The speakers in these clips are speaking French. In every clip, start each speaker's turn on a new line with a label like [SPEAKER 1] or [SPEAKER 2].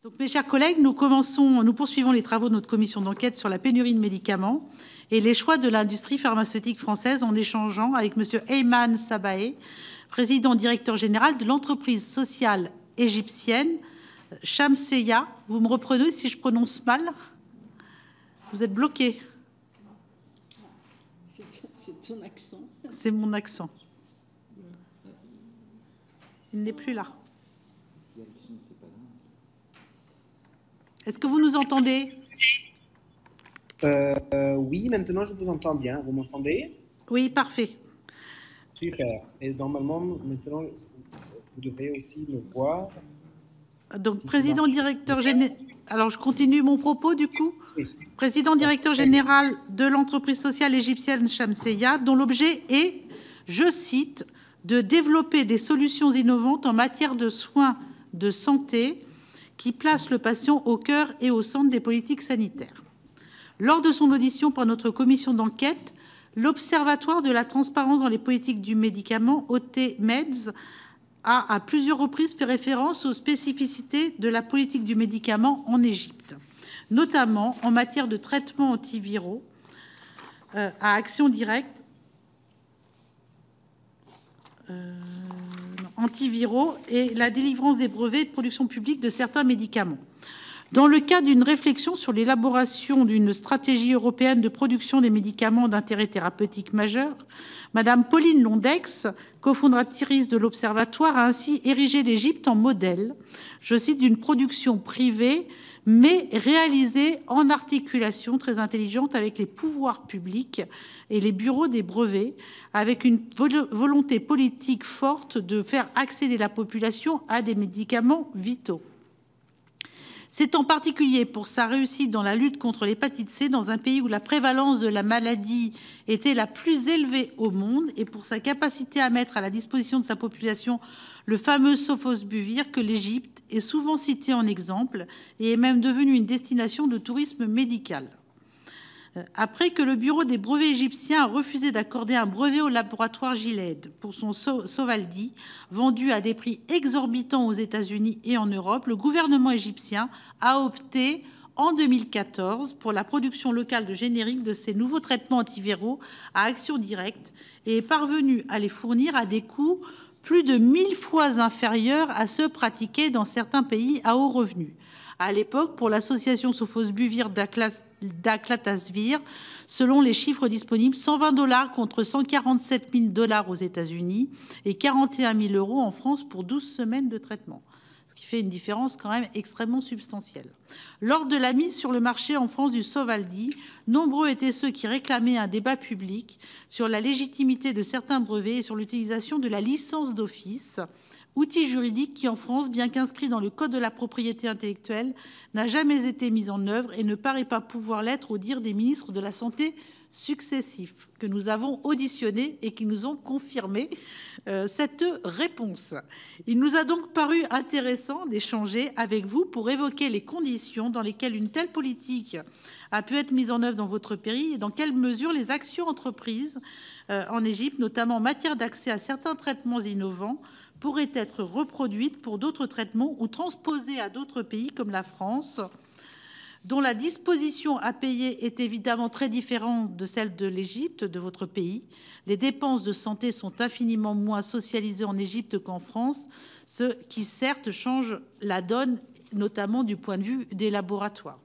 [SPEAKER 1] Donc, mes chers collègues, nous poursuivons les travaux de notre commission d'enquête sur la pénurie de médicaments et les choix de l'industrie pharmaceutique française en échangeant avec M. Ayman Sabahe, président directeur général de l'entreprise sociale égyptienne Shamseya. Vous me reprenez si je prononce mal? Vous êtes bloqué.
[SPEAKER 2] C'est ton accent.
[SPEAKER 1] C'est mon accent. Il n'est plus là. Est-ce que vous nous entendez?
[SPEAKER 3] Oui, maintenant je vous entends bien. Vous m'entendez?
[SPEAKER 1] Oui, parfait.
[SPEAKER 3] Super. Et normalement, maintenant, vous devez aussi me voir.
[SPEAKER 1] Donc, président directeur général... Alors, je continue mon propos, du coup. Oui. Président directeur général de l'entreprise sociale égyptienne Shamseya, dont l'objet est, je cite, de développer des solutions innovantes en matière de soins de santé qui placent le patient au cœur et au centre des politiques sanitaires. Lors de son audition par notre commission d'enquête, l'Observatoire de la transparence dans les politiques du médicament, OT-MEDS, a à plusieurs reprises fait référence aux spécificités de la politique du médicament en Égypte, notamment en matière de traitements antiviraux à action directe, antiviraux et la délivrance des brevets de production publique de certains médicaments. Dans le cadre d'une réflexion sur l'élaboration d'une stratégie européenne de production des médicaments d'intérêt thérapeutique majeur, Madame Pauline Londex, cofondatrice de l'Observatoire, a ainsi érigé l'Égypte en modèle, je cite, d'une production privée, mais réalisée en articulation très intelligente avec les pouvoirs publics et les bureaux des brevets, avec une volonté politique forte de faire accéder la population à des médicaments vitaux. C'est en particulier pour sa réussite dans la lutte contre l'hépatite C dans un pays où la prévalence de la maladie était la plus élevée au monde et pour sa capacité à mettre à la disposition de sa population le fameux Sofosbuvir que l'Égypte est souvent citée en exemple et est même devenue une destination de tourisme médical. Après que le bureau des brevets égyptiens a refusé d'accorder un brevet au laboratoire Gilead pour son Sovaldi, vendu à des prix exorbitants aux États-Unis et en Europe, le gouvernement égyptien a opté en 2014 pour la production locale de génériques de ces nouveaux traitements antiviraux à action directe et est parvenu à les fournir à des coûts plus de 1000 fois inférieurs à ceux pratiqués dans certains pays à haut revenu. À l'époque, pour l'association Sofosbuvir d'Aclatasvir, selon les chiffres disponibles, $120 contre $147 000 aux États-Unis et 41 000 € en France pour 12 semaines de traitement, ce qui fait une différence quand même extrêmement substantielle. Lors de la mise sur le marché en France du Sovaldi, nombreux étaient ceux qui réclamaient un débat public sur la légitimité de certains brevets et sur l'utilisation de la licence d'office, outil juridique qui, en France, bien qu'inscrit dans le Code de la propriété intellectuelle, n'a jamais été mis en œuvre et ne paraît pas pouvoir l'être au dire des ministres de la Santé successifs que nous avons auditionnés et qui nous ont confirmé cette réponse. Il nous a donc paru intéressant d'échanger avec vous pour évoquer les conditions dans lesquelles une telle politique a pu être mise en œuvre dans votre pays et dans quelle mesure les actions entreprises en Égypte, notamment en matière d'accès à certains traitements innovants, pourraient être reproduites pour d'autres traitements ou transposées à d'autres pays comme la France, dont la disposition à payer est évidemment très différente de celle de l'Égypte, de votre pays. Les dépenses de santé sont infiniment moins socialisées en Égypte qu'en France, ce qui certes change la donne, notamment du point de vue des laboratoires.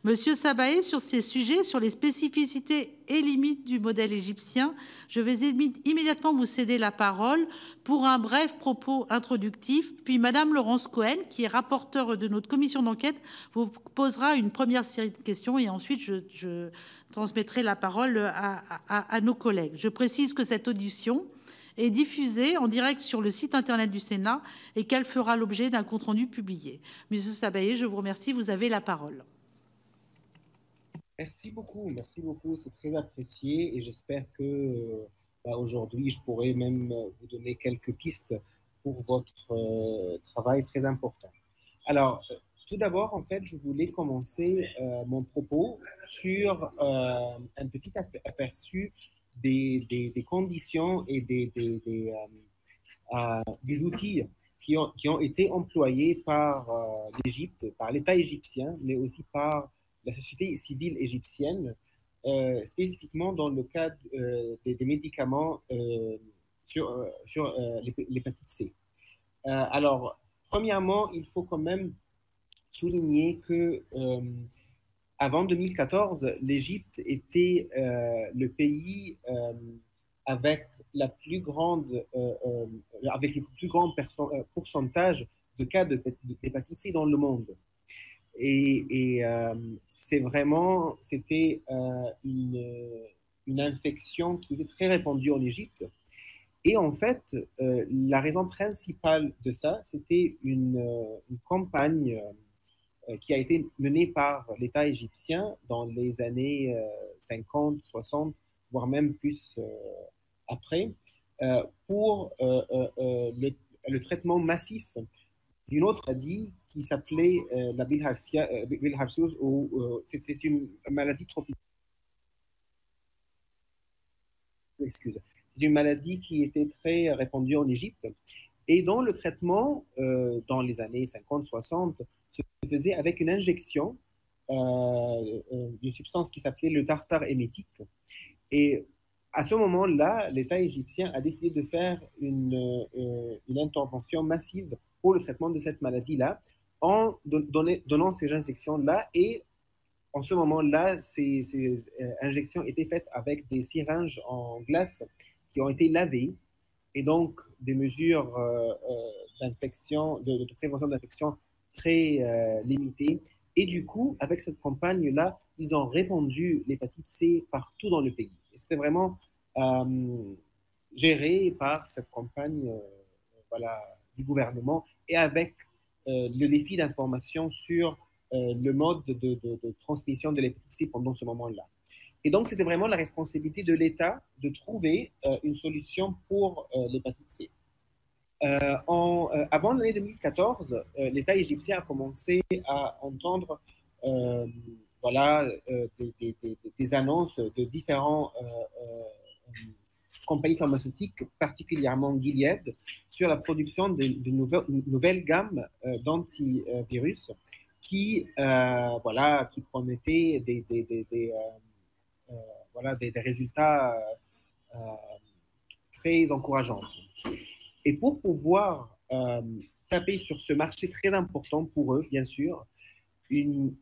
[SPEAKER 1] Monsieur Sabahe, sur ces sujets, sur les spécificités et limites du modèle égyptien, je vais immédiatement vous céder la parole pour un bref propos introductif. Puis Madame Laurence Cohen, qui est rapporteure de notre commission d'enquête, vous posera une première série de questions et ensuite je transmettrai la parole à nos collègues. Je précise que cette audition est diffusée en direct sur le site internet du Sénat et qu'elle fera l'objet d'un compte-rendu publié. Monsieur Sabahe, je vous remercie. Vous avez la parole.
[SPEAKER 3] Merci beaucoup, c'est très apprécié et j'espère que aujourd'hui je pourrai même vous donner quelques pistes pour votre travail très important. Alors, tout d'abord, en fait, je voulais commencer mon propos sur un petit aperçu des conditions et des outils qui ont été employés par l'Égypte, par l'État égyptien, mais aussi par la société civile égyptienne, spécifiquement dans le cadre des médicaments sur l'hépatite C. Alors, premièrement, il faut quand même souligner que avant 2014, l'Égypte était le pays avec avec le plus grand pourcentage de cas d'hépatite C dans le monde. Et c'était une infection qui était très répandue en Égypte. Et en fait, la raison principale de ça, c'était une campagne qui a été menée par l'État égyptien dans les années 50, 60, voire même plus après, pour le traitement massif d'une autre maladie qui s'appelait la bilharziose, c'est une maladie tropicale. Excuse. C'est une maladie qui était très répandue en Égypte et dont le traitement dans les années 50-60 se faisait avec une injection d'une substance qui s'appelait le tartare émétique. Et à ce moment-là, l'État égyptien a décidé de faire une intervention massive pour le traitement de cette maladie-là en donnant ces injections-là. Et en ce moment-là, ces injections étaient faites avec des syringes en glace qui ont été lavées et donc des mesures d'infection, de prévention d'infection très limitées. Et du coup, avec cette campagne-là, ils ont répandu l'hépatite C partout dans le pays. Et c'était vraiment géré par cette campagne du gouvernement et avec le défi d'information sur le mode de transmission de l'hépatite C pendant ce moment-là. Et donc, c'était vraiment la responsabilité de l'État de trouver une solution pour l'hépatite C. Avant l'année 2014, l'État égyptien a commencé à entendre des annonces de différents compagnies pharmaceutiques, particulièrement Gilead, sur la production de nouvelles gammes d'antivirus qui promettaient des résultats très encourageants. Et pour pouvoir taper sur ce marché très important pour eux, bien sûr, ils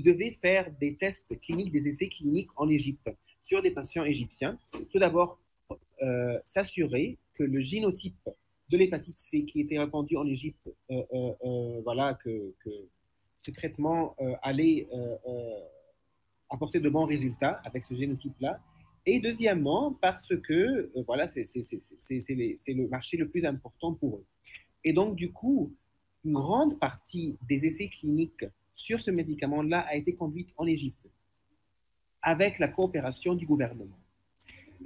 [SPEAKER 3] devaient faire des tests cliniques, des essais cliniques en Égypte sur des patients égyptiens. Tout d'abord, s'assurer que le génotype de l'hépatite C qui était répandu en Égypte, que ce traitement allait apporter de bons résultats avec ce génotype-là. Et deuxièmement, parce que c'est le marché le plus important pour eux. Et donc, du coup, une grande partie des essais cliniques sur ce médicament-là a été conduite en Égypte avec la coopération du gouvernement.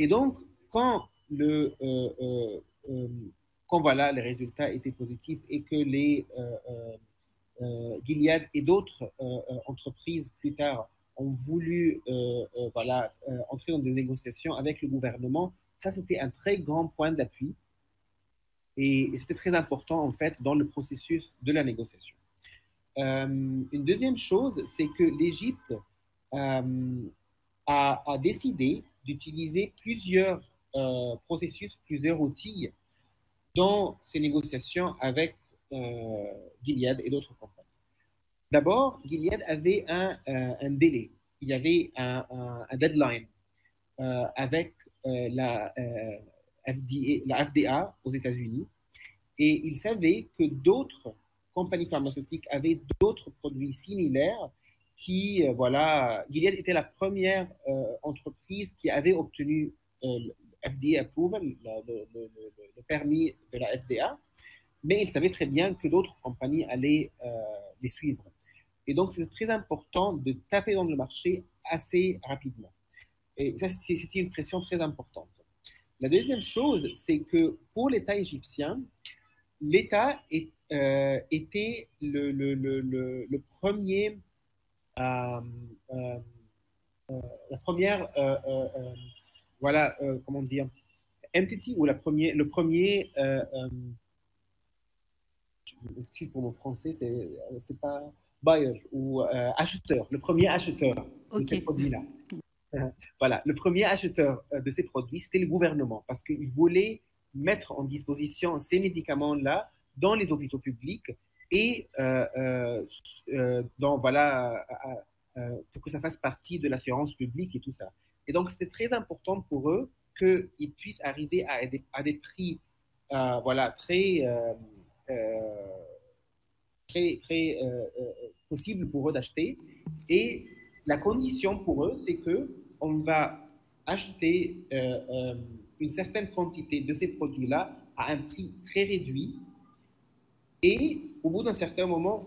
[SPEAKER 3] Et donc, quand les résultats étaient positifs et que les Gilead et d'autres entreprises plus tard ont voulu entrer dans des négociations avec le gouvernement, ça c'était un très grand point d'appui et c'était très important en fait dans le processus de la négociation. Une deuxième chose, c'est que l'Égypte a décidé d'utiliser plusieurs processus, plusieurs outils dans ces négociations avec Gilead et d'autres compagnies. D'abord, Gilead avait un délai, il y avait un deadline avec la FDA aux États-Unis et il savait que d'autres compagnies pharmaceutiques avaient d'autres produits similaires qui, Gilead était la première entreprise qui avait obtenu FDA approval, le permis de la FDA, mais il savait très bien que d'autres compagnies allaient les suivre. Et donc, c'est très important de taper dans le marché assez rapidement. Et ça, c'était une pression très importante. La deuxième chose, c'est que pour l'État égyptien, l'État était le premier, la première, comment dire, entity ou le premier excuse pour mon français, c'est pas buyer ou acheteur, le premier acheteur de ces produits-là. Voilà, le premier acheteur de ces produits, c'était le gouvernement, parce qu'il voulait mettre en disposition ces médicaments-là dans les hôpitaux publics et voilà, pour que ça fasse partie de l'assurance publique et tout ça. Et donc, c'était très important pour eux qu'ils puissent arriver à des prix voilà, très possible pour eux d'acheter. Et la condition pour eux, c'est qu'on va acheter une certaine quantité de ces produits-là à un prix très réduit. Et au bout d'un certain moment,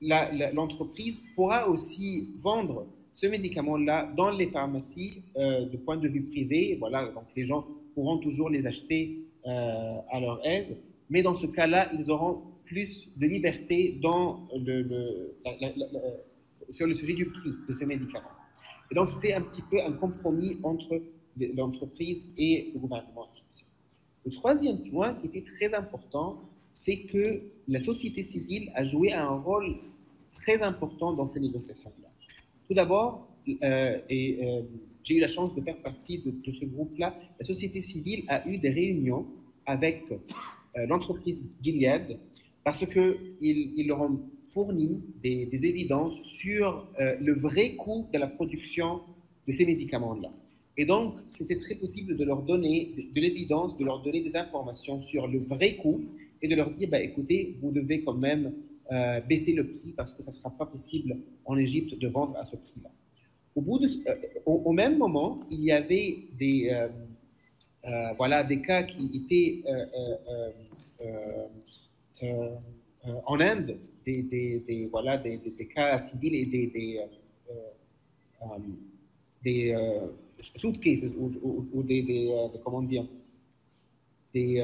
[SPEAKER 3] l'entreprise pourra aussi vendre ce médicament-là dans les pharmacies de point de vue privé. Voilà, donc les gens pourront toujours les acheter à leur aise. Mais dans ce cas-là, ils auront plus de liberté sur le sujet du prix de ces médicaments. Et donc, c'était un petit peu un compromis entre l'entreprise et le gouvernement. Le troisième point qui était très important, c'est que la société civile a joué un rôle très important dans ces négociations-là. Tout d'abord, j'ai eu la chance de faire partie de ce groupe-là, la société civile a eu des réunions avec l'entreprise Gilead parce qu'ils leur ont fourni des évidences sur le vrai coût de la production de ces médicaments-là. Et donc, c'était très possible de leur donner de l'évidence, de leur donner des informations sur le vrai coût et de leur dire, bah, écoutez, vous devez quand même baisser le prix parce que ça ne sera pas possible en Égypte de vendre à ce prix-là. Au même moment, il y avait voilà, des cas qui étaient en Inde, voilà, des cas civils et des suitcases ou comment dire, des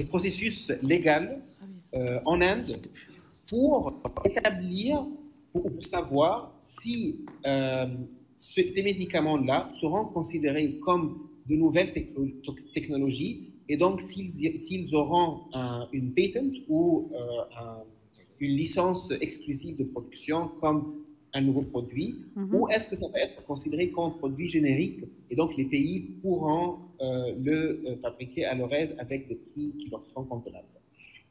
[SPEAKER 3] processus légaux en Inde pour établir, pour savoir si ces médicaments-là seront considérés comme de nouvelles technologies et donc s'ils auront une patent ou une licence exclusive de production comme un nouveau produit, ou est-ce que ça va être considéré comme un produit générique et donc les pays pourront le fabriquer à leur aise avec des prix qui leur seront convenables.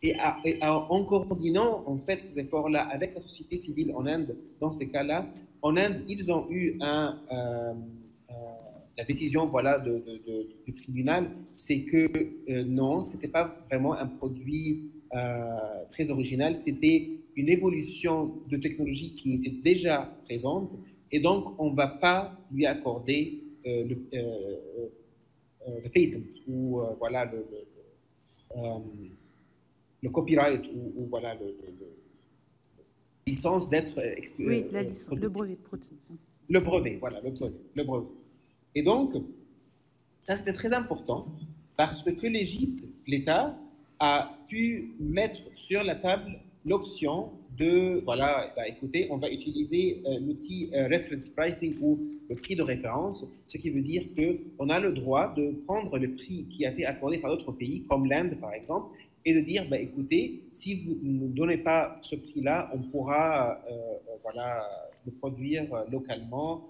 [SPEAKER 3] Et en coordonnant en fait ces efforts-là avec la société civile en Inde, dans ces cas-là, en Inde, ils ont eu la décision voilà, du tribunal, c'est que non, ce n'était pas vraiment un produit très original, c'était une évolution de technologie qui était déjà présente, et donc on ne va pas lui accorder le patent, ou voilà, le copyright, ou voilà, la licence d'être...
[SPEAKER 1] oui, le brevet de production.
[SPEAKER 3] Le brevet, voilà, le brevet. Et donc, ça c'était très important parce que l'Égypte, l'État, a pu mettre sur la table l'option de, voilà, bah, écoutez, on va utiliser l'outil reference pricing ou le prix de référence, ce qui veut dire qu'on a le droit de prendre le prix qui a été accordé par d'autres pays, comme l'Inde par exemple, et de dire, bah, écoutez, si vous ne nous donnez pas ce prix-là, on pourra voilà, le produire localement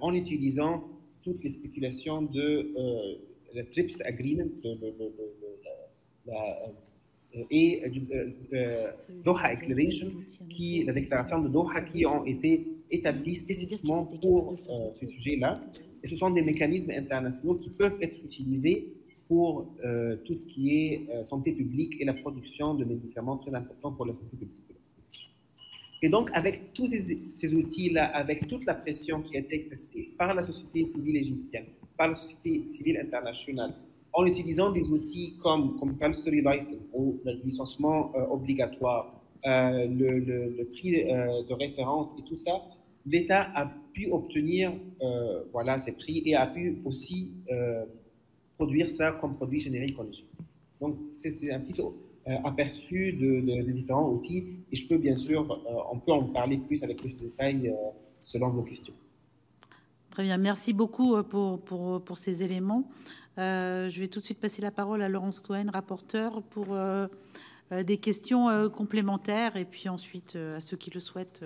[SPEAKER 3] en utilisant toutes les spéculations de la TRIPS Agreement et Doha Declaration, la déclaration de Doha, qui ont été établies spécifiquement pour ces sujets-là. Et ce sont des mécanismes internationaux qui peuvent être utilisés pour tout ce qui est santé publique et la production de médicaments très importants pour la santé publique. Et donc, avec tous ces outils-là, avec toute la pression qui a été exercée par la société civile égyptienne, par la société civile internationale, en utilisant des outils comme compulsory license ou le licenciement obligatoire, le prix de référence et tout ça, l'État a pu obtenir voilà, ces prix et a pu aussi produire ça comme produit générique en Égypte. Donc, c'est un petit aperçu de différents outils et je peux bien sûr, on peut en parler plus avec plus de détails selon vos questions.
[SPEAKER 1] Très bien, merci beaucoup pour ces éléments. Je vais tout de suite passer la parole à Laurence Cohen, rapporteure, pour des questions complémentaires et puis ensuite à ceux qui le souhaitent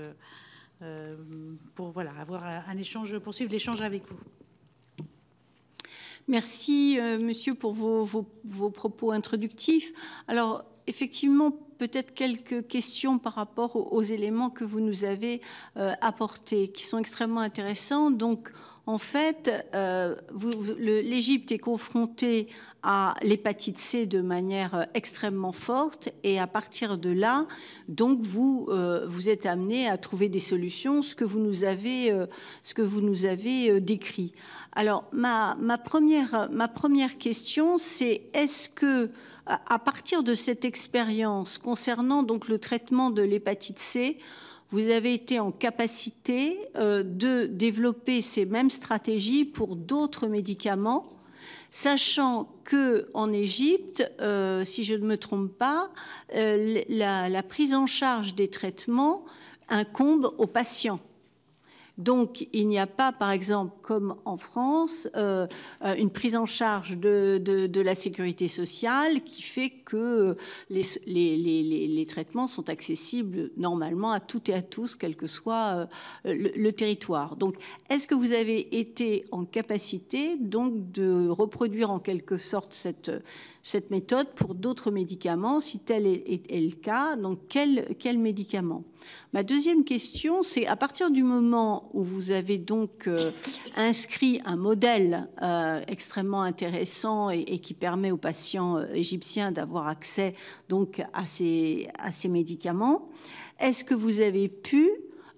[SPEAKER 1] pour voilà, avoir un échange, poursuivre l'échange avec vous.
[SPEAKER 2] Merci, monsieur, pour vos propos introductifs. Alors, effectivement, peut-être quelques questions par rapport aux éléments que vous nous avez apportés, qui sont extrêmement intéressants. Donc, en fait, l'Égypte est confrontée à l'hépatite C de manière extrêmement forte et à partir de là, donc vous êtes amené à trouver des solutions, ce que vous nous avez décrit. Alors ma première question, c'est est-ce que à partir de cette expérience concernant donc le traitement de l'hépatite C, vous avez été en capacité de développer ces mêmes stratégies pour d'autres médicaments, sachant que en Égypte, si je ne me trompe pas, la prise en charge des traitements incombe aux patients. Donc, il n'y a pas, par exemple, comme en France, une prise en charge de la sécurité sociale qui fait que les traitements sont accessibles normalement à toutes et à tous, quel que soit le territoire. Donc, est-ce que vous avez été en capacité donc de reproduire en quelque sorte cette méthode pour d'autres médicaments? Si tel est le cas, donc quel médicament? Ma deuxième question, c'est à partir du moment où vous avez donc inscrit un modèle extrêmement intéressant et qui permet aux patients égyptiens d'avoir accès donc à ces médicaments, est-ce que vous avez pu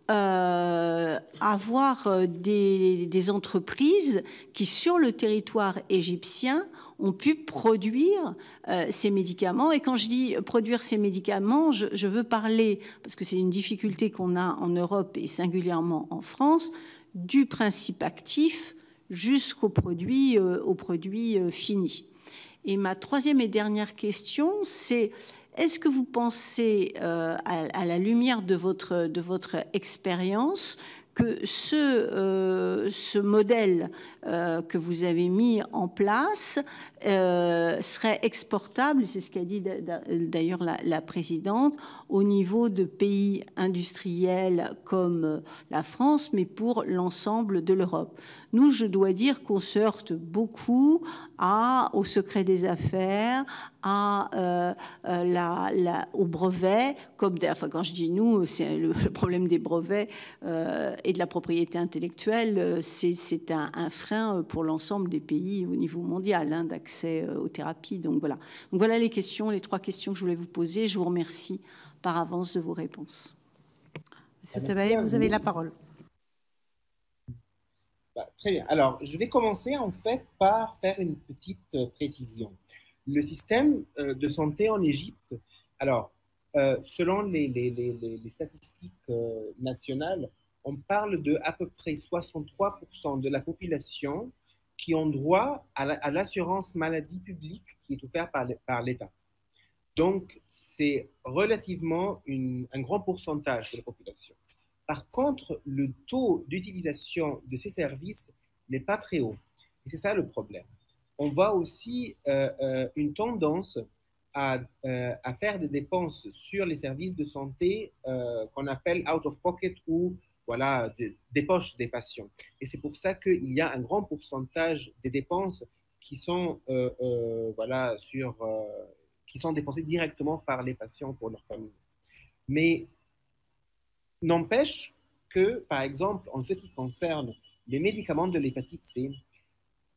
[SPEAKER 2] avoir des entreprises qui, sur le territoire égyptien, ont pu produire ces médicaments? Et quand je dis produire ces médicaments, je veux parler, parce que c'est une difficulté qu'on a en Europe et singulièrement en France, du principe actif jusqu'au produit fini. Et ma troisième et dernière question, c'est: est-ce que vous pensez, à la lumière de votre expérience, que ce modèle que vous avez mis en place serait exportable, c'est ce qu'a dit d'ailleurs la présidente, au niveau de pays industriels comme la France, mais pour l'ensemble de l'Europe? Nous, je dois dire qu'on se heurte beaucoup au secret des affaires, au brevet, enfin quand je dis nous, c'est le problème des brevets et de la propriété intellectuelle, c'est un frein pour l'ensemble des pays au niveau mondial d'accès aux thérapies. Donc voilà les trois questions que je voulais vous poser. Je vous remercie par avance de vos réponses.
[SPEAKER 1] Monsieur Sebae, vous avez la parole.
[SPEAKER 3] Très bien. Alors, je vais commencer en fait par faire une petite précision. Le système de santé en Égypte, alors, selon les statistiques nationales, on parle de à peu près 63% de la population qui ont droit à l'assurance maladie publique qui est offerte par l'État. Donc, c'est relativement un grand pourcentage de la population. Par contre, le taux d'utilisation de ces services n'est pas très haut. Et c'est ça le problème. On voit aussi une tendance à faire des dépenses sur les services de santé qu'on appelle out of pocket ou voilà, des poches des patients. Et c'est pour ça qu'il y a un grand pourcentage des dépenses qui sont, voilà, qui sont dépensées directement par les patients pour leur famille. Mais n'empêche que, par exemple, en ce qui concerne les médicaments de l'hépatite C,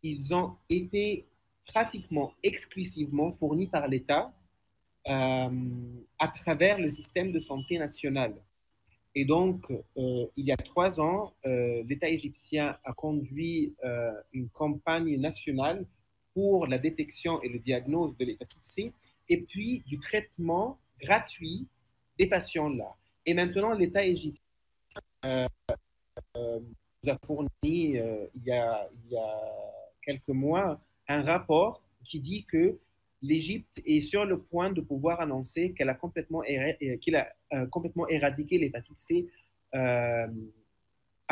[SPEAKER 3] ils ont été pratiquement exclusivement fournis par l'État à travers le système de santé national. Et donc, il y a 3 ans, l'État égyptien a conduit une campagne nationale pour la détection et le diagnostic de l'hépatite C, et puis du traitement gratuit des patients-là. Et maintenant, l'État égyptien nous a fourni, il y a quelques mois, un rapport qui dit que l'Égypte est sur le point de pouvoir annoncer qu'elle a complètement éradiqué l'hépatite C à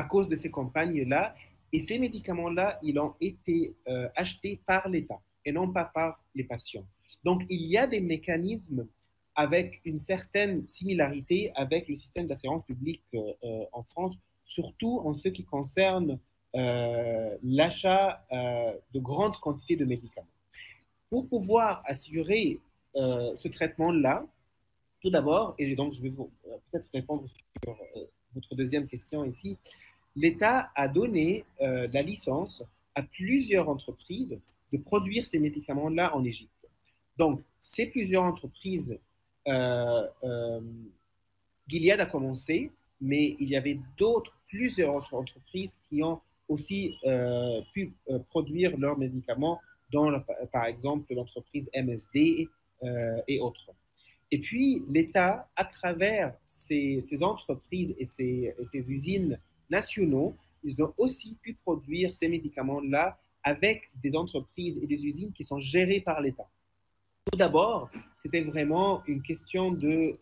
[SPEAKER 3] cause de ces campagnes-là. Et ces médicaments-là, ils ont été achetés par l'État et non pas par les patients. Donc, il y a des mécanismes avec une certaine similarité avec le système d'assurance publique en France, surtout en ce qui concerne l'achat de grandes quantités de médicaments. Pour pouvoir assurer ce traitement-là, tout d'abord, et donc je vais peut-être répondre sur votre deuxième question ici, l'État a donné la licence à plusieurs entreprises de produire ces médicaments-là en Égypte. Donc, ces plusieurs entreprises, Gilead a commencé, mais il y avait plusieurs autres entreprises qui ont aussi pu produire leurs médicaments, dont par exemple l'entreprise MSD et autres. Et puis, l'État, à travers ces entreprises et ces usines nationaux, ils ont aussi pu produire ces médicaments-là avec des entreprises et des usines qui sont gérées par l'État. Tout d'abord, c'était vraiment une question de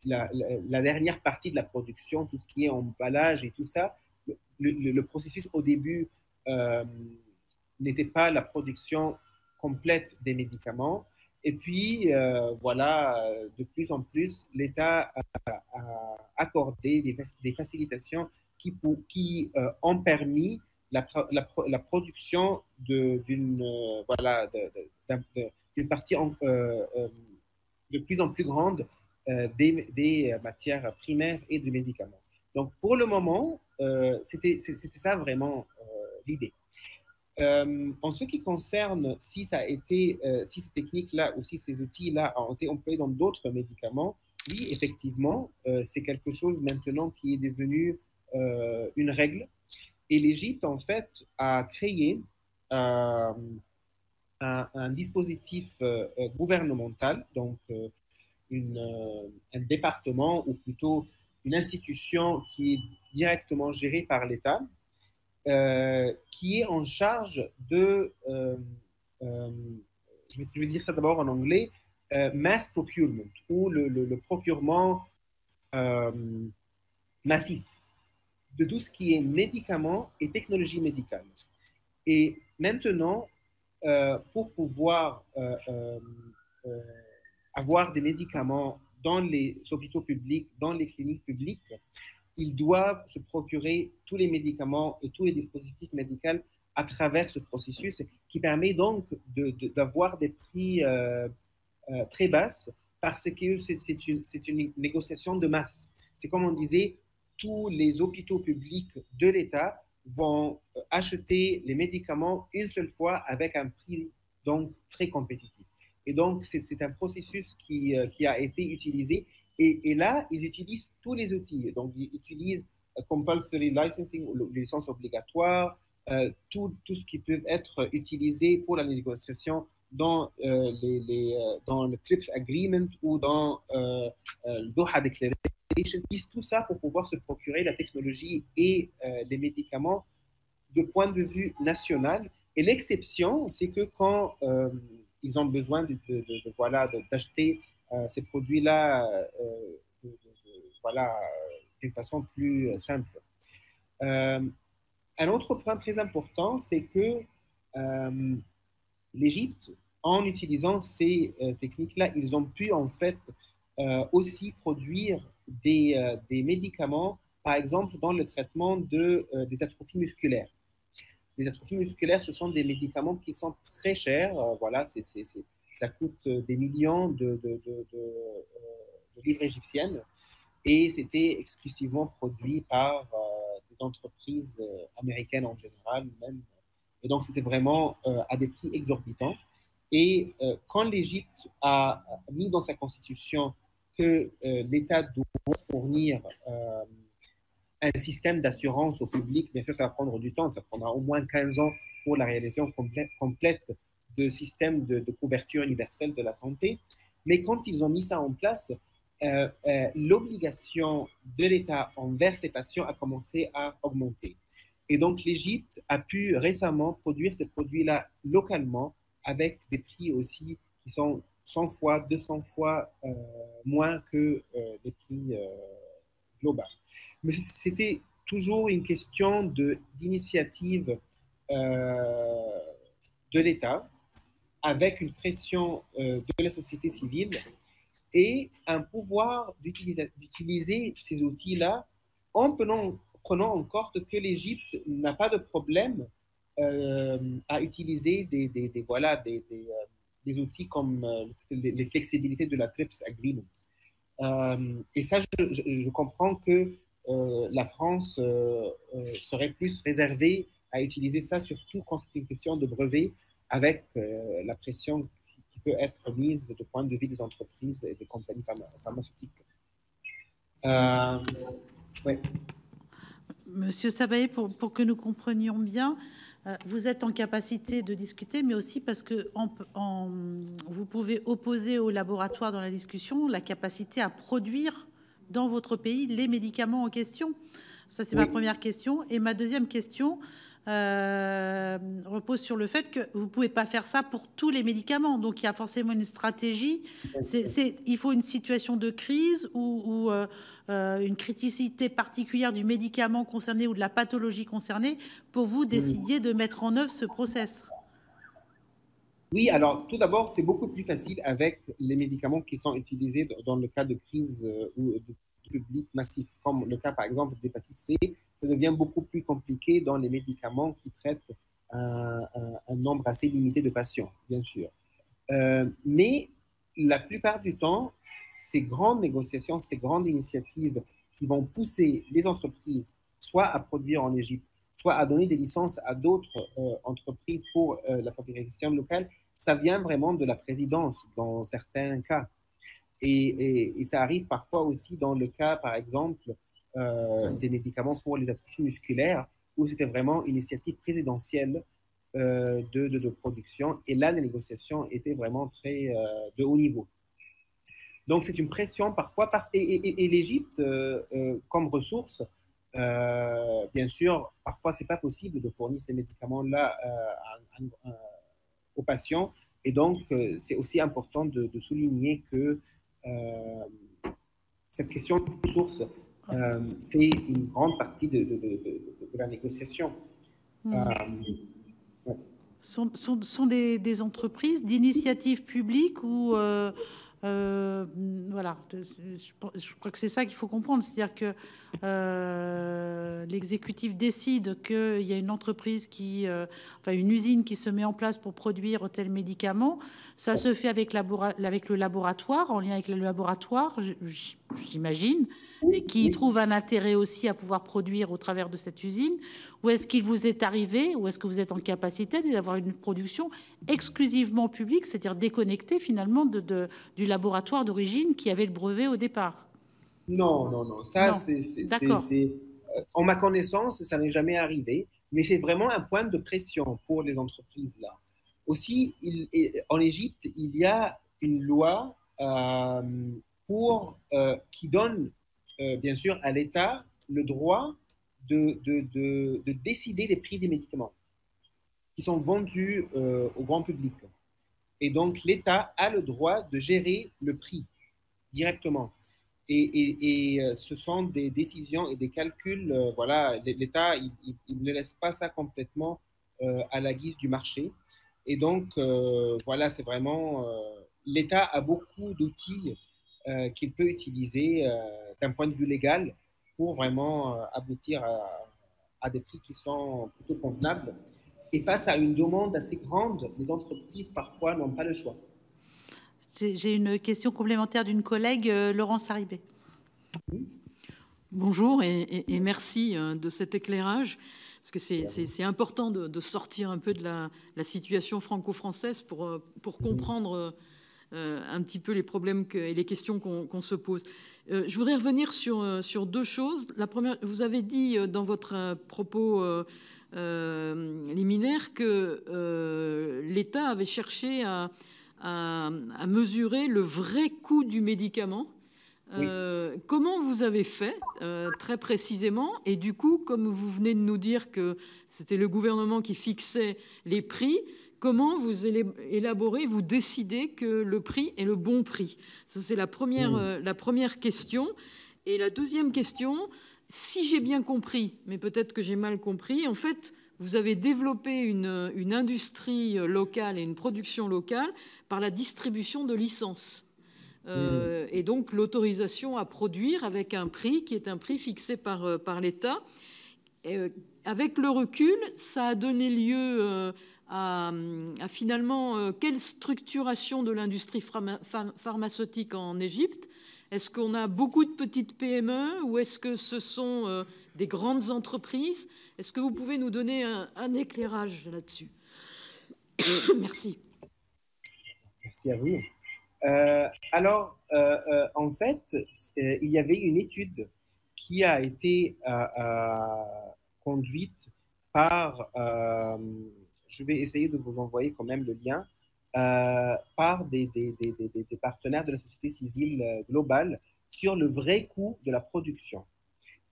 [SPEAKER 3] la dernière partie de la production, tout ce qui est emballage et tout ça. Le processus au début n'était pas la production complète des médicaments. Et puis, de plus en plus, l'État a accordé des facilitations qui ont permis la production d'une partie de plus en plus grande des matières primaires et des médicaments. Donc, pour le moment, c'était ça vraiment l'idée. En ce qui concerne si ces techniques-là ou si ces outils-là ont été employés dans d'autres médicaments, oui, effectivement, c'est quelque chose maintenant qui est devenu une règle. Et l'Égypte, en fait, a créé un dispositif gouvernemental, donc un département ou plutôt une institution qui est directement gérée par l'État, qui est en charge de, je vais dire ça d'abord en anglais, mass procurement, ou le procurement massif de tout ce qui est médicaments et technologie médicale. Et maintenant, pour pouvoir avoir des médicaments dans les hôpitaux publics, dans les cliniques publiques, ils doivent se procurer tous les médicaments et tous les dispositifs médicaux à travers ce processus qui permet donc d'avoir des prix très basses parce que c'est une négociation de masse. C'est comme on disait, tous les hôpitaux publics de l'État vont acheter les médicaments une seule fois avec un prix donc très compétitif. Et donc, c'est un processus qui a été utilisé. Et là, ils utilisent tous les outils. Donc, ils utilisent compulsory licensing, licence obligatoire, tout ce qui peut être utilisé pour la négociation dans le TRIPS Agreement ou dans le Doha Declaration. Ils utilisent tout ça pour pouvoir se procurer la technologie et les médicaments de point de vue national. Et l'exception, c'est que quand ils ont besoin d'acheter ces produits-là d'une façon plus simple. Un autre point très important, c'est que l'Égypte, en utilisant ces techniques-là, ils ont pu en fait aussi produire des médicaments, par exemple dans le traitement des atrophies musculaires. Les atrophies musculaires, ce sont des médicaments qui sont très chers. Ça coûte des millions de livres égyptiennes et c'était exclusivement produit par des entreprises américaines en général même. Et donc, c'était vraiment à des prix exorbitants. Et quand l'Égypte a mis dans sa constitution que l'État doit fournir un système d'assurance au public, bien sûr, ça va prendre du temps, ça prendra au moins 15 ans pour la réalisation complète de systèmes de couverture universelle de la santé. Mais quand ils ont mis ça en place, l'obligation de l'État envers ses patients a commencé à augmenter. Et donc, l'Égypte a pu récemment produire ces produits-là localement avec des prix aussi qui sont 100 fois, 200 fois moins que les prix globaux. Mais c'était toujours une question d'initiative de l'État avec une pression de la société civile et un pouvoir d'utiliser ces outils-là en prenant en compte que l'Égypte n'a pas de problème à utiliser des outils comme les flexibilités de la TRIPS Agreement. Et ça, je comprends que la France serait plus réservée à utiliser ça, surtout quand c'est une question de brevet, avec la pression qui peut être mise du point de vue des entreprises et des compagnies pharmaceutiques. Ouais.
[SPEAKER 1] Monsieur Sabaye, pour que nous comprenions bien, vous êtes en capacité de discuter, mais aussi parce que vous pouvez opposer au laboratoire dans la discussion la capacité à produire dans votre pays les médicaments en question. Ça, c'est ma première question. Et ma deuxième question repose sur le fait que vous ne pouvez pas faire ça pour tous les médicaments. Donc, il y a forcément une stratégie. Il faut une situation de crise ou une criticité particulière du médicament concerné ou de la pathologie concernée pour vous décider de mettre en œuvre ce process.
[SPEAKER 3] Oui, alors tout d'abord, c'est beaucoup plus facile avec les médicaments qui sont utilisés dans le cas de crise ou de public massif, comme le cas par exemple d'hépatite C. Ça devient beaucoup plus compliqué dans les médicaments qui traitent un nombre assez limité de patients, bien sûr. Mais la plupart du temps, ces grandes négociations, ces grandes initiatives qui vont pousser les entreprises soit à produire en Égypte, soit à donner des licences à d'autres entreprises pour la fabrication locale, ça vient vraiment de la présidence dans certains cas. Et ça arrive parfois aussi dans le cas, par exemple, des médicaments pour les atrophies musculaires, où c'était vraiment une initiative présidentielle de production. Et là, les négociations étaient vraiment très de haut niveau. Donc, c'est une pression parfois. Et l'Égypte, comme ressource, bien sûr, parfois, ce n'est pas possible de fournir ces médicaments-là aux patients. Et donc, c'est aussi important de souligner que cette question de ressources fait une grande partie de la négociation.
[SPEAKER 1] Ouais. Sont des entreprises d'initiative publique ou voilà, je crois que c'est ça qu'il faut comprendre, c'est-à-dire que l'exécutif décide qu'il y a une entreprise une usine qui se met en place pour produire tel médicament. Ça se fait avec le laboratoire, en lien avec le laboratoire, j'imagine, et qui trouve un intérêt aussi à pouvoir produire au travers de cette usine. Ou est-ce qu'il vous est arrivé, ou est-ce que vous êtes en capacité d'avoir une production exclusivement publique, c'est-à-dire déconnectée finalement du laboratoire d'origine qui avait le brevet au départ?
[SPEAKER 3] Non. Ça, c'est en ma connaissance, ça n'est jamais arrivé, mais c'est vraiment un point de pression pour les entreprises là. Aussi, en Égypte, il y a une loi qui donne, bien sûr, à l'État le droit de décider des prix des médicaments qui sont vendus au grand public. Et donc, l'État a le droit de gérer le prix directement. Et ce sont des décisions et des calculs. Voilà, l'État, il ne laisse pas ça complètement à la guise du marché. Et donc, voilà, c'est vraiment... l'État a beaucoup d'outils qu'il peut utiliser d'un point de vue légal pour vraiment aboutir à des prix qui sont plutôt convenables. Et face à une demande assez grande, les entreprises parfois n'ont pas le choix.
[SPEAKER 1] J'ai une question complémentaire d'une collègue, Laurence Haribé.
[SPEAKER 4] Bonjour et merci de cet éclairage, parce que c'est important de sortir un peu de la situation franco-française pour comprendre un petit peu les problèmes et les questions qu'on se pose. Je voudrais revenir sur deux choses. La première, vous avez dit dans votre propos liminaire que l'État avait cherché à mesurer le vrai coût du médicament. Oui. Comment vous avez fait très précisément? Et du coup, comme vous venez de nous dire que c'était le gouvernement qui fixait les prix, comment vous élaborez, vous décidez que le prix est le bon prix? Ça, c'est la première question. Et la deuxième question, si j'ai bien compris, mais peut-être que j'ai mal compris, en fait, vous avez développé une industrie locale et une production locale par la distribution de licences. Et donc l'autorisation à produire avec un prix qui est un prix fixé par l'État. Avec le recul, ça a donné lieu à finalement quelle structuration de l'industrie pharmaceutique en Égypte? Est-ce qu'on a beaucoup de petites PME ou est-ce que ce sont des grandes entreprises? Est-ce que vous pouvez nous donner un éclairage là-dessus? Merci.
[SPEAKER 3] Merci à vous. Alors, en fait, il y avait une étude qui a été conduite par, je vais essayer de vous envoyer quand même le lien, par des partenaires de la société civile globale sur le vrai coût de la production.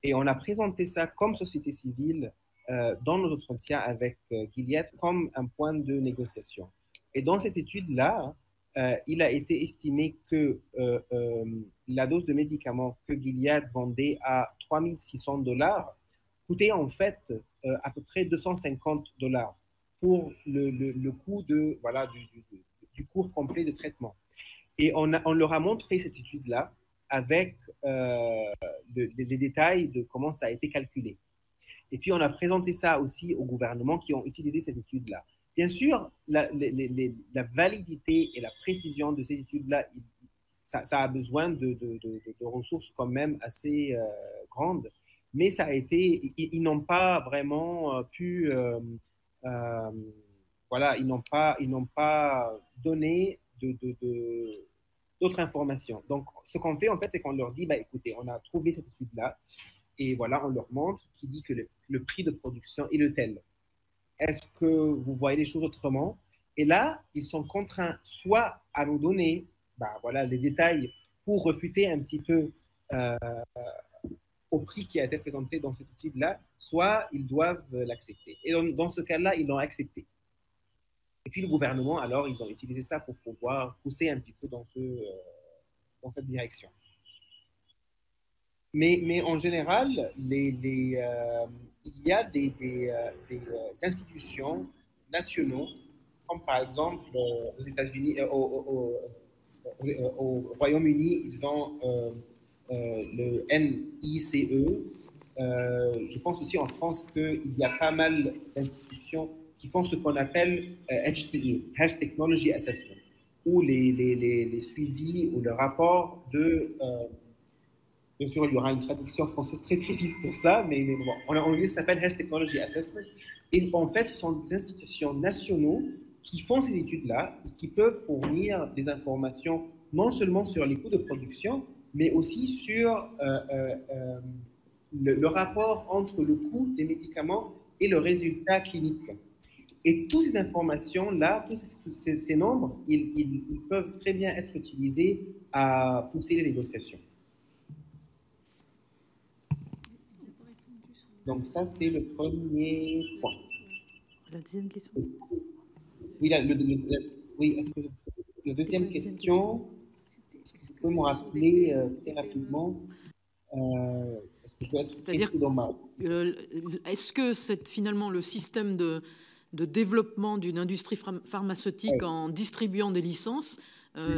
[SPEAKER 3] Et on a présenté ça comme société civile dans nos entretiens avec Gilead comme un point de négociation. Et dans cette étude-là, il a été estimé que la dose de médicaments que Gilead vendait à 3 600 $ coûtait en fait à peu près 250 $ pour le coût de, voilà, du cours complet de traitement. Et on leur a montré cette étude-là avec les détails de comment ça a été calculé. Et puis, on a présenté ça aussi au gouvernement qui ont utilisé cette étude-là. Bien sûr, la validité et la précision de ces études-là, ça a besoin de ressources quand même assez grandes, mais ça a été, ils n'ont pas vraiment pu, voilà, ils n'ont pas donné d'autres informations. Donc, ce qu'on fait, en fait, c'est qu'on leur dit, bah, écoutez, on a trouvé cette étude-là, et voilà, on leur montre qui dit que le prix de production est le tel. Est-ce que vous voyez les choses autrement? Et là, ils sont contraints soit à nous donner voilà, les détails pour refuter un petit peu au prix qui a été présenté dans cette étude-là, soit ils doivent l'accepter. Et dans ce cas-là, ils l'ont accepté. Et puis le gouvernement, alors, ils ont utilisé ça pour pouvoir pousser un petit peu dans cette direction. Mais en général, il y a des institutions nationaux, comme par exemple aux États-Unis, au Royaume-Uni, ils ont le NICE. Je pense aussi en France qu'il y a pas mal d'institutions qui font ce qu'on appelle HTE, Health Technology Assessment, où les suivis ou le rapport de... bien sûr, il y aura une traduction française très précise pour ça, mais bon, en anglais, ça s'appelle Health Technology Assessment. Et en fait, ce sont des institutions nationaux qui font ces études-là et qui peuvent fournir des informations non seulement sur les coûts de production, mais aussi sur le rapport entre le coût des médicaments et le résultat clinique. Et toutes ces informations-là, tous ces nombres, ils peuvent très bien être utilisés à pousser les négociations. Donc ça, c'est le premier point.
[SPEAKER 1] La deuxième question.
[SPEAKER 3] Oui, oui, est-ce que la deuxième question, vous pouvez me rappeler très rapidement,
[SPEAKER 4] c'est-à-dire, est-ce que finalement le système de développement d'une industrie pharmaceutique en distribuant des licences,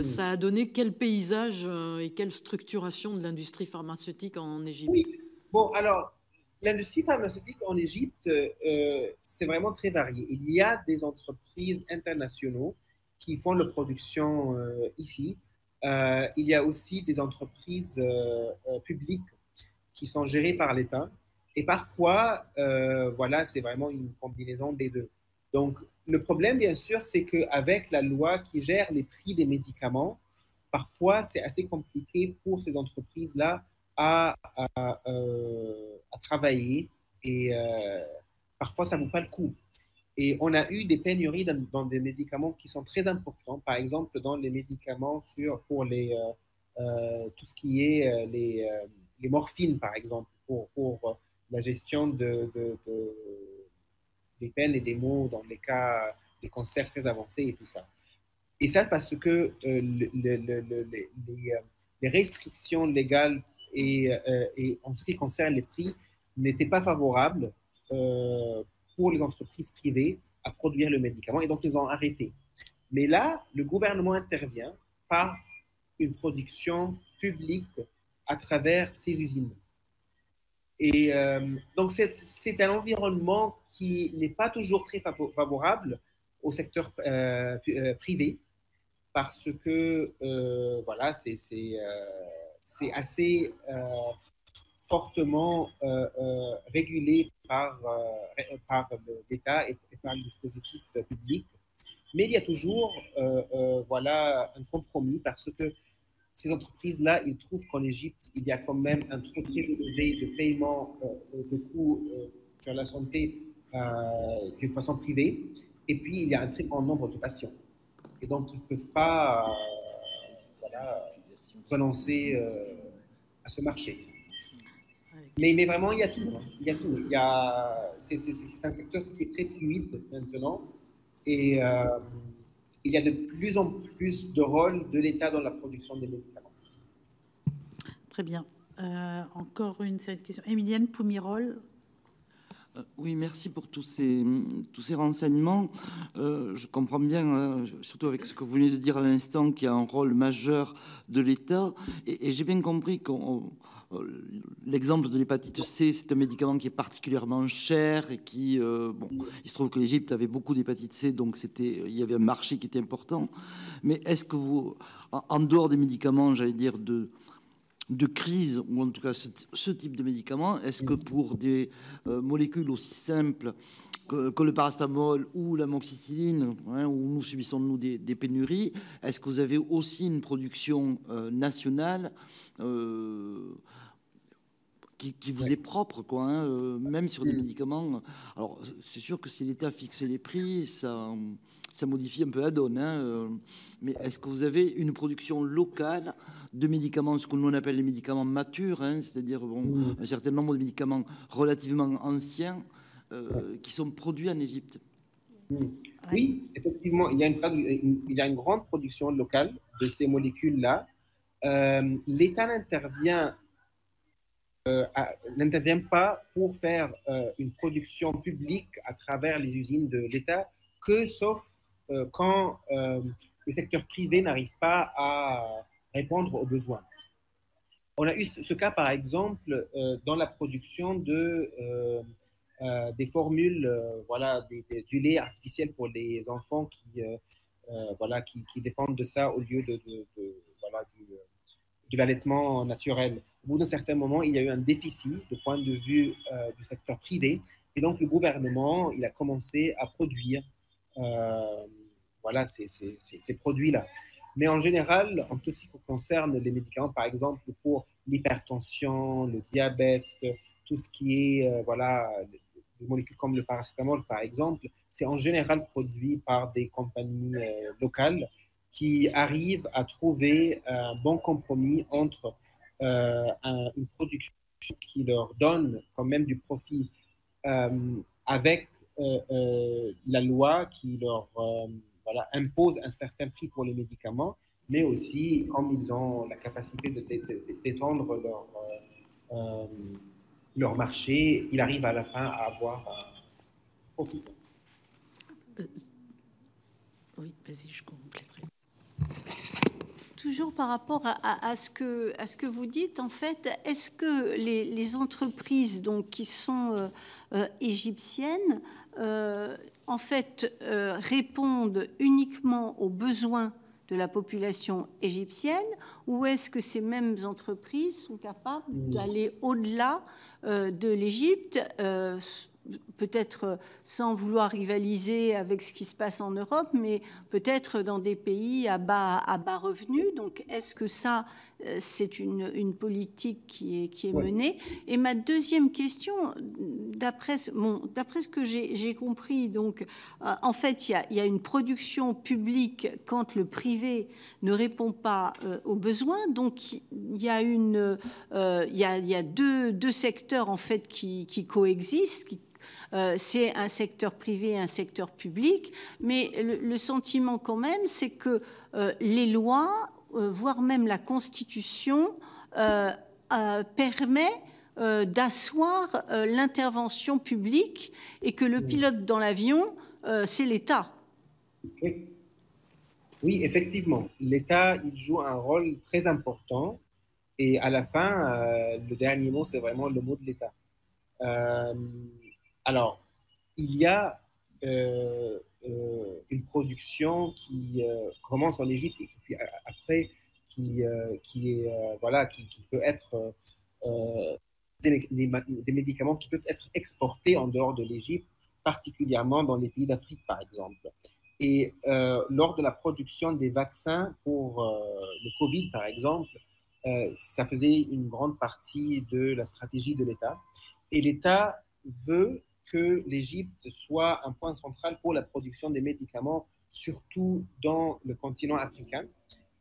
[SPEAKER 4] ça a donné quel paysage et quelle structuration de l'industrie pharmaceutique en Égypte?
[SPEAKER 3] Oui, bon, alors, l'industrie pharmaceutique en Égypte, c'est vraiment très varié. Il y a des entreprises internationaux qui font la production ici. Il y a aussi des entreprises publiques qui sont gérées par l'État. Et parfois, voilà, c'est vraiment une combinaison des deux. Donc, le problème, bien sûr, c'est qu'avec la loi qui gère les prix des médicaments, parfois, c'est assez compliqué pour ces entreprises-là à travailler et parfois ça ne vaut pas le coup. Et on a eu des pénuries dans des médicaments qui sont très importants, par exemple dans les médicaments pour tout ce qui est les morphines, par exemple, pour la gestion des peines et des maux dans les cas des cancers très avancés et tout ça. Et ça parce que les restrictions légales et en ce qui concerne les prix, n'étaient pas favorables pour les entreprises privées à produire le médicament, et donc ils ont arrêté. Mais là, le gouvernement intervient par une production publique à travers ces usines. Et donc, c'est un environnement qui n'est pas toujours très favorable au secteur privé, parce que voilà, c'est assez fortement régulé par l'État et par le dispositif public. Mais il y a toujours voilà, un compromis, parce que ces entreprises-là, ils trouvent qu'en Égypte, il y a quand même un trop très élevé de paiement de coûts sur la santé d'une façon privée. Et puis, il y a un très grand nombre de patients. Et donc, ils ne peuvent pas voilà, renoncer à ce marché. Mais vraiment, il y a tout. Hein. Il y a tout. C'est un secteur qui est très fluide maintenant. Et il y a de plus en plus de rôle de l'État dans la production des médicaments.
[SPEAKER 1] Très bien. Encore une série de questions. Émilienne Poumirol.
[SPEAKER 5] Oui, merci pour tous ces renseignements. Je comprends bien, surtout avec ce que vous venez de dire à l'instant, qu'il y a un rôle majeur de l'État. Et j'ai bien compris que l'exemple de l'hépatite C, c'est un médicament qui est particulièrement cher et qui, bon, il se trouve que l'Égypte avait beaucoup d'hépatite C, donc il y avait un marché qui était important. Mais est-ce que vous, en dehors des médicaments, j'allais dire, de crise, ou en tout cas ce type de médicament, est-ce que pour des molécules aussi simples que le paracétamol ou l'amoxicilline, hein, où nous subissons des pénuries, est-ce que vous avez aussi une production nationale qui vous est propre, quoi, hein, même sur des médicaments? Alors, c'est sûr que si l'État fixe les prix, ça modifie un peu la donne, hein, mais est-ce que vous avez une production locale de médicaments, ce que nous on appelle les médicaments matures, hein, c'est-à-dire bon, un certain nombre de médicaments relativement anciens qui sont produits en Égypte?
[SPEAKER 3] Oui, effectivement, il y a une grande production locale de ces molécules-là. L'État n'intervient pas pour faire une production publique à travers les usines de l'État, que sauf quand le secteur privé n'arrive pas à répondre aux besoins. On a eu ce cas, par exemple, dans la production des formules, voilà, du lait artificiel pour les enfants voilà, qui dépendent de ça au lieu voilà, de l'allaitement naturel. Au bout d'un certain moment, il y a eu un déficit de point de vue du secteur privé, et donc le gouvernement, il a commencé à produire voilà, ces produits-là. Mais en général, en tout ce qui concerne les médicaments, par exemple pour l'hypertension, le diabète, tout ce qui est voilà, des molécules comme le paracétamol, par exemple, c'est en général produit par des compagnies locales qui arrivent à trouver un bon compromis entre une production qui leur donne quand même du profit avec la loi qui leur voilà, impose un certain prix pour les médicaments, mais aussi, comme ils ont la capacité d'étendre leur marché, ils arrivent à la fin à avoir un profit.
[SPEAKER 1] Oui, vas-y, je compléterai.
[SPEAKER 2] Toujours par rapport à ce que vous dites, en fait, est-ce que les entreprises donc, qui sont égyptiennes, en fait, répondent uniquement aux besoins de la population égyptienne, ou est-ce que ces mêmes entreprises sont capables d'aller au-delà de l'Égypte, peut-être sans vouloir rivaliser avec ce qui se passe en Europe, mais peut-être dans des pays à bas revenus. Donc, est-ce que ça, c'est une politique qui est menée? Et ma deuxième question, d'après ce que j'ai compris, donc, en fait, il y a une production publique quand le privé ne répond pas aux besoins. Donc, il y a deux secteurs, en fait, qui coexistent, c'est un secteur privé et un secteur public, mais le sentiment quand même, c'est que les lois, voire même la Constitution, permet d'asseoir l'intervention publique et que le pilote dans l'avion, c'est l'État.
[SPEAKER 3] Oui. Oui, effectivement, l'État, il joue un rôle très important et à la fin, le dernier mot, c'est vraiment le mot de l'État. Alors, il y a une production qui commence en Égypte et puis après qui peut être des médicaments qui peuvent être exportés en dehors de l'Égypte, particulièrement dans les pays d'Afrique, par exemple. Et lors de la production des vaccins pour le Covid, par exemple, ça faisait une grande partie de la stratégie de l'État. Et l'État veut que l'Égypte soit un point central pour la production des médicaments, surtout dans le continent africain.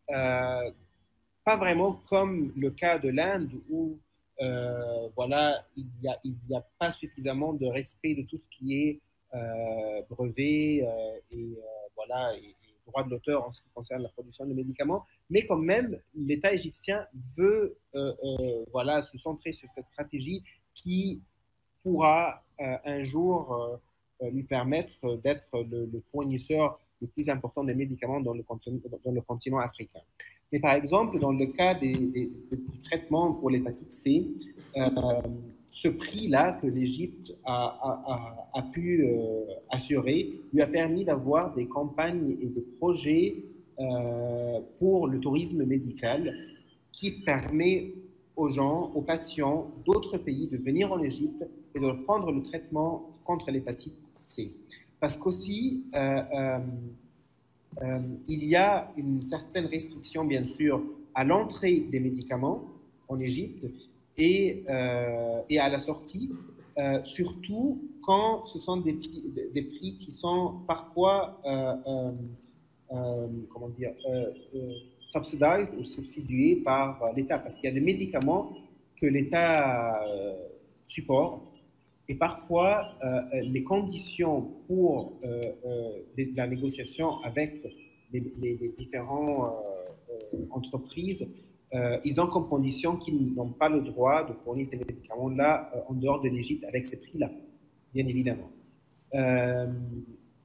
[SPEAKER 3] Pas vraiment comme le cas de l'Inde où il n'y a pas suffisamment de respect de tout ce qui est brevet et droit de l'auteur en ce qui concerne la production de médicaments, mais quand même, l'État égyptien veut se centrer sur cette stratégie qui pourra un jour lui permettre d'être le fournisseur le plus important des médicaments dans le continent africain. Mais par exemple, dans le cas du traitement pour l'hépatite C, ce prix-là que l'Égypte a pu assurer lui a permis d'avoir des campagnes et des projets pour le tourisme médical qui permet aux gens, aux patients d'autres pays de venir en Égypte et de prendre le traitement contre l'hépatite C. Parce qu'aussi, il y a une certaine restriction, bien sûr, à l'entrée des médicaments en Égypte et à la sortie, surtout quand ce sont des prix qui sont parfois, subsidized ou subsidiés par l'État. Parce qu'il y a des médicaments que l'État supporte et parfois les conditions pour la négociation avec les différentes entreprises, ils ont comme condition qu'ils n'ont pas le droit de fournir ces médicaments-là en dehors de l'Égypte avec ces prix-là, bien évidemment.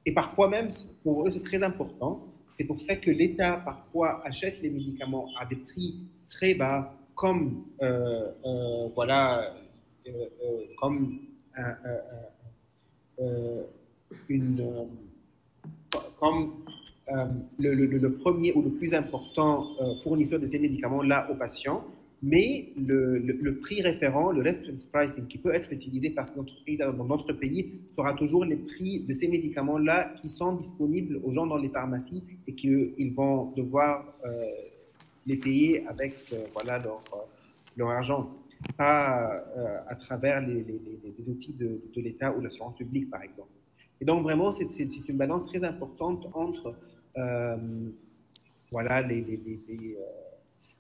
[SPEAKER 3] Et parfois même, pour eux, c'est très important. C'est pour ça que l'État, parfois, achète les médicaments à des prix très bas, comme, le premier ou le plus important fournisseur de ces médicaments-là aux patients, mais le prix référent, le reference pricing, qui peut être utilisé par ces entreprises dans notre pays, sera toujours les prix de ces médicaments-là qui sont disponibles aux gens dans les pharmacies et qu'ils vont devoir les payer avec leur argent, pas à travers les outils de l'État ou l'assurance publique, par exemple. Et donc, vraiment, c'est une balance très importante entre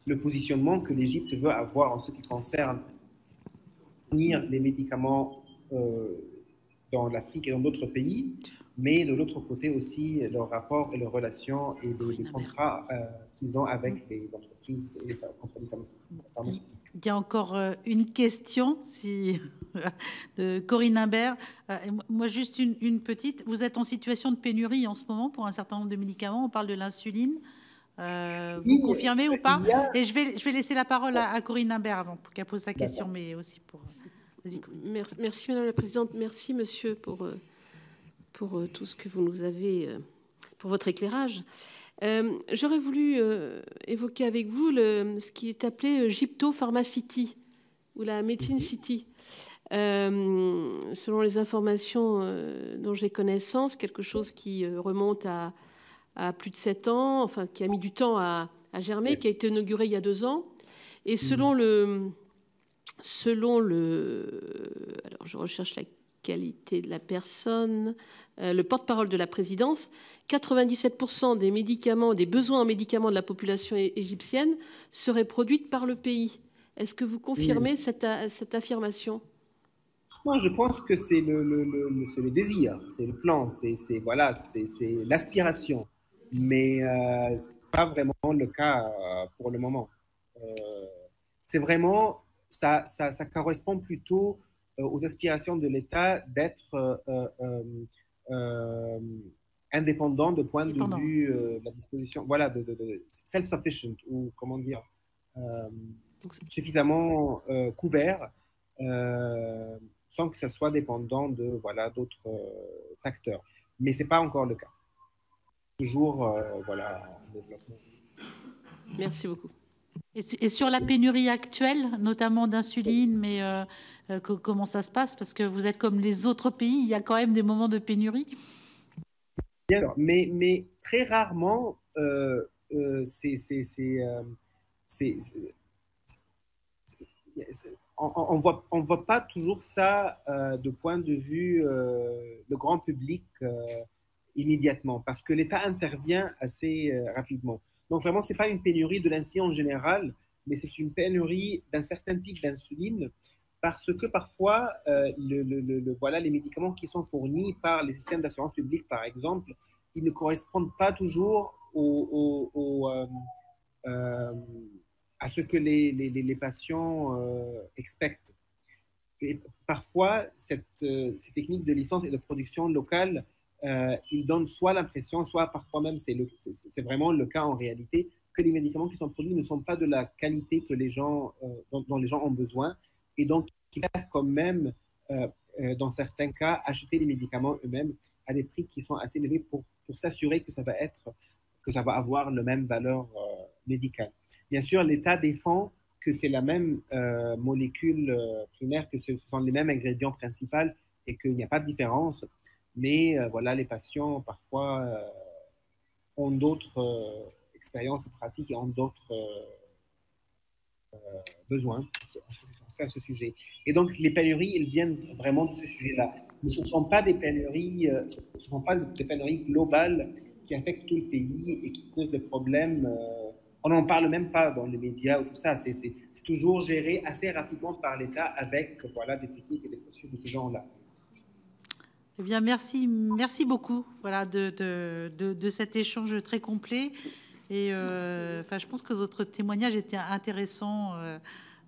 [SPEAKER 3] le positionnement que l'Égypte veut avoir en ce qui concerne fournir les médicaments dans l'Afrique et dans d'autres pays, mais de l'autre côté aussi leurs rapports et leurs relations et les contrats qu'ils ont avec les entreprises et les compagnies pharmaceutiques.
[SPEAKER 1] Il y a encore une question de Corinne Imbert. Moi, juste une petite. Vous êtes en situation de pénurie en ce moment pour un certain nombre de médicaments. On parle de l'insuline. Vous confirmez ou pas? Et je vais laisser la parole à Corinne Imbert avant pour qu'elle pose sa question, mais aussi pour... Vas-y, Corinne.
[SPEAKER 6] Merci, Madame la Présidente. Merci, Monsieur, pour tout ce que vous nous avez, pour votre éclaiage. J'aurais voulu évoquer avec vous ce qui est appelé Gypto Pharma City ou la Medicine City. Selon les informations dont j'ai connaissance, quelque chose qui remonte à plus de 7 ans, enfin qui a mis du temps à germer, qui a été inauguré il y a 2 ans. Et selon le alors je recherche la qualité de la personne, le porte-parole de la présidence, 97% des médicaments, des besoins en médicaments de la population égyptienne seraient produits par le pays. Est-ce que vous confirmez cette affirmation?
[SPEAKER 3] Moi, je pense que c'est le désir, c'est le plan, c'est l'aspiration. Mais ce n'est pas vraiment le cas pour le moment. C'est vraiment ça correspond plutôt aux aspirations de l'État d'être indépendant de point de vue la disposition, voilà, de self-sufficient, ou comment dire, suffisamment couvert, sans que ça soit dépendant de voilà, d'autres facteurs. Mais ce n'est pas encore le cas. Toujours voilà, en développement.
[SPEAKER 6] Merci beaucoup.
[SPEAKER 1] Et sur la pénurie actuelle, notamment d'insuline, mais comment ça se passe? Parce que vous êtes comme les autres pays, il y a quand même des moments de pénurie.
[SPEAKER 3] Bien sûr, mais très rarement, on voit pas toujours ça de point de vue le grand public immédiatement, parce que l'État intervient assez rapidement. Donc vraiment, c'est pas une pénurie de l'insuline en général, mais c'est une pénurie d'un certain type d'insuline, parce que parfois, voilà, les médicaments qui sont fournis par les systèmes d'assurance publique, par exemple, ils ne correspondent pas toujours à ce que les patients expectent. Et parfois, ces techniques de licence et de production locale, ils donnent soit l'impression, soit parfois même, c'est vraiment le cas en réalité, que les médicaments qui sont produits ne sont pas de la qualité que les gens, dont les gens ont besoin, et donc ils préfèrent quand même, dans certains cas, acheter les médicaments eux-mêmes à des prix qui sont assez élevés pour s'assurer que ça va avoir la même valeur médicale. Bien sûr, l'État défend que c'est la même molécule primaire, que ce sont les mêmes ingrédients principaux et qu'il n'y a pas de différence. Mais voilà, les patients parfois ont d'autres expériences pratiques et ont d'autres besoins à ce sujet. Et donc, les pénuries, elles viennent vraiment de ce sujet-là. Mais ce ne sont pas des pénuries, globales qui affectent tout le pays et qui causent des problèmes. On n'en parle même pas dans les médias ou tout ça. C'est toujours géré assez rapidement par l'État avec voilà, des techniques et des procédures de ce genre-là.
[SPEAKER 1] Eh bien, merci beaucoup voilà, de cet échange très complet. Et je pense que votre témoignage était intéressant,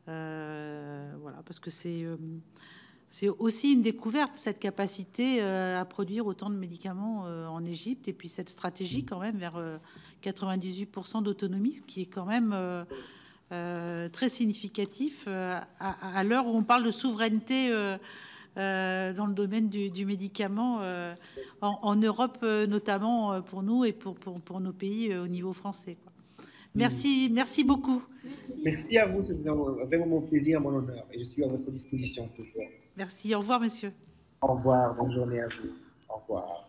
[SPEAKER 1] voilà, parce que c'est aussi une découverte, cette capacité à produire autant de médicaments en Égypte, et puis cette stratégie quand même vers 98% d'autonomie, ce qui est quand même très significatif à l'heure où on parle de souveraineté dans le domaine du médicament en Europe, notamment pour nous et pour nos pays au niveau français, quoi. Merci beaucoup.
[SPEAKER 3] Merci à vous, c'est vraiment mon plaisir, mon honneur, et je suis à votre disposition toujours.
[SPEAKER 1] Merci, au revoir, monsieur.
[SPEAKER 3] Au revoir, bonne journée à vous. Au revoir.